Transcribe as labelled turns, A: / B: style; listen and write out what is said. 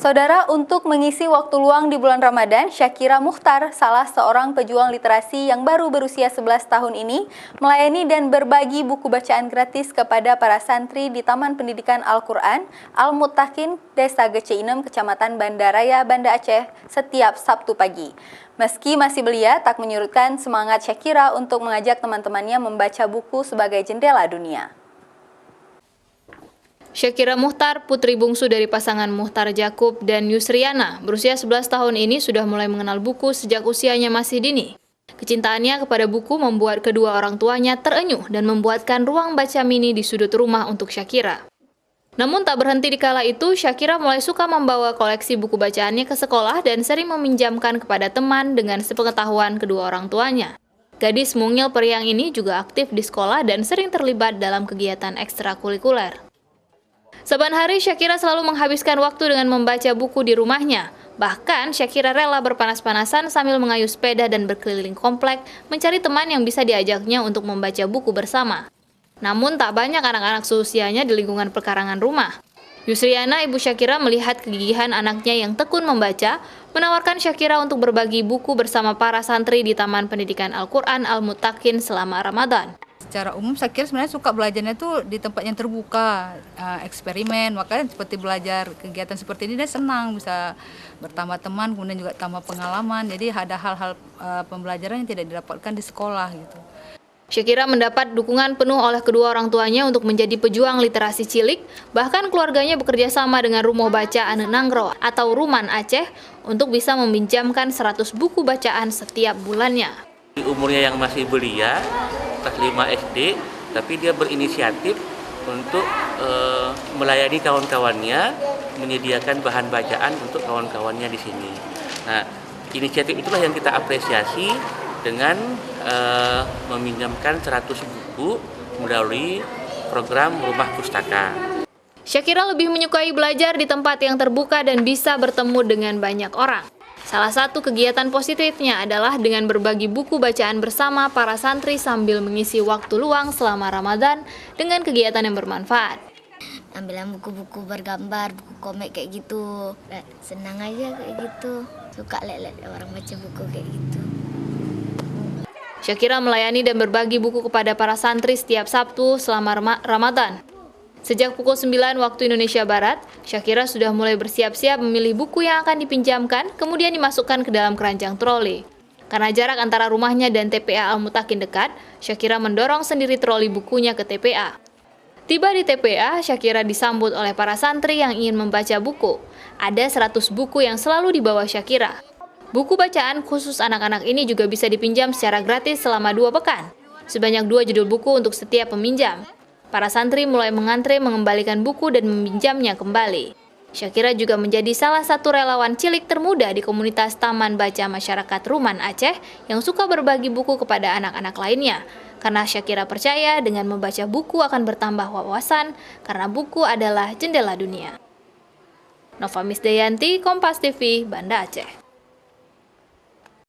A: Saudara, untuk mengisi waktu luang di bulan Ramadan, Syakira Muchtar, salah seorang pejuang literasi yang baru berusia 11 tahun ini, melayani dan berbagi buku bacaan gratis kepada para santri di Taman Pendidikan Al-Quran, Al-Muttaqin, Desa Geceinem, Kecamatan Banda Raya, Banda Aceh, setiap Sabtu pagi. Meski masih belia, tak menyurutkan semangat Syakira untuk mengajak teman-temannya membaca buku sebagai jendela dunia.
B: Syakira Muchtar, putri bungsu dari pasangan Muchtar Jakub dan Yusriana, berusia 11 tahun ini sudah mulai mengenal buku sejak usianya masih dini. Kecintaannya kepada buku membuat kedua orang tuanya terenyuh dan membuatkan ruang baca mini di sudut rumah untuk Syakira. Namun tak berhenti di kala itu, Syakira mulai suka membawa koleksi buku bacaannya ke sekolah dan sering meminjamkan kepada teman dengan sepengetahuan kedua orang tuanya. Gadis mungil periang ini juga aktif di sekolah dan sering terlibat dalam kegiatan ekstrakurikuler. Saban hari Syakira selalu menghabiskan waktu dengan membaca buku di rumahnya. Bahkan Syakira rela berpanas-panasan sambil mengayuh sepeda dan berkeliling komplek mencari teman yang bisa diajaknya untuk membaca buku bersama. Namun tak banyak anak-anak seusianya di lingkungan perkarangan rumah. Yusriana, ibu Syakira, melihat kegigihan anaknya yang tekun membaca, menawarkan Syakira untuk berbagi buku bersama para santri di Taman Pendidikan Al-Quran Al-Muttaqin selama Ramadan.
C: Secara umum saya kira sebenarnya suka belajarnya tuh di tempat yang terbuka, eksperimen, makanya seperti belajar kegiatan seperti ini dia senang, bisa bertambah teman, kemudian juga tambah pengalaman, jadi ada hal-hal pembelajaran yang tidak didapatkan di sekolah gitu.
B: Syakira mendapat dukungan penuh oleh kedua orang tuanya untuk menjadi pejuang literasi cilik, bahkan keluarganya bekerja sama dengan Rumah Baca Ane Nangro atau Ruman Aceh untuk bisa meminjamkan 100 buku bacaan setiap bulannya.
D: Di umurnya yang masih belia, kelas 5 SD, tapi dia berinisiatif untuk melayani kawan-kawannya, menyediakan bahan bacaan untuk kawan-kawannya di sini. Nah, inisiatif itulah yang kita apresiasi dengan meminjamkan 100 buku melalui program Rumah Pustaka.
B: Syakira lebih menyukai belajar di tempat yang terbuka dan bisa bertemu dengan banyak orang. Salah satu kegiatan positifnya adalah dengan berbagi buku bacaan bersama para santri sambil mengisi waktu luang selama Ramadan dengan kegiatan yang bermanfaat.
E: Ambilan buku-buku bergambar, buku komik kayak gitu. Senang aja kayak gitu. Suka lihat orang baca buku kayak gitu.
B: Syakira melayani dan berbagi buku kepada para santri setiap Sabtu selama Ramadan. Sejak pukul 9 waktu Indonesia Barat, Syakira sudah mulai bersiap-siap memilih buku yang akan dipinjamkan, kemudian dimasukkan ke dalam keranjang troli. Karena jarak antara rumahnya dan TPA Al-Muttaqin dekat, Syakira mendorong sendiri troli bukunya ke TPA. Tiba di TPA, Syakira disambut oleh para santri yang ingin membaca buku. Ada 100 buku yang selalu dibawa Syakira. Buku bacaan khusus anak-anak ini juga bisa dipinjam secara gratis selama 2 pekan. Sebanyak 2 judul buku untuk setiap peminjam. Para santri mulai mengantre mengembalikan buku dan meminjamnya kembali. Syakira juga menjadi salah satu relawan cilik termuda di komunitas Taman Baca Masyarakat Ruman Aceh yang suka berbagi buku kepada anak-anak lainnya. Karena Syakira percaya dengan membaca buku akan bertambah wawasan, karena buku adalah jendela dunia. Nova Misdayanti, Kompas TV, Banda Aceh.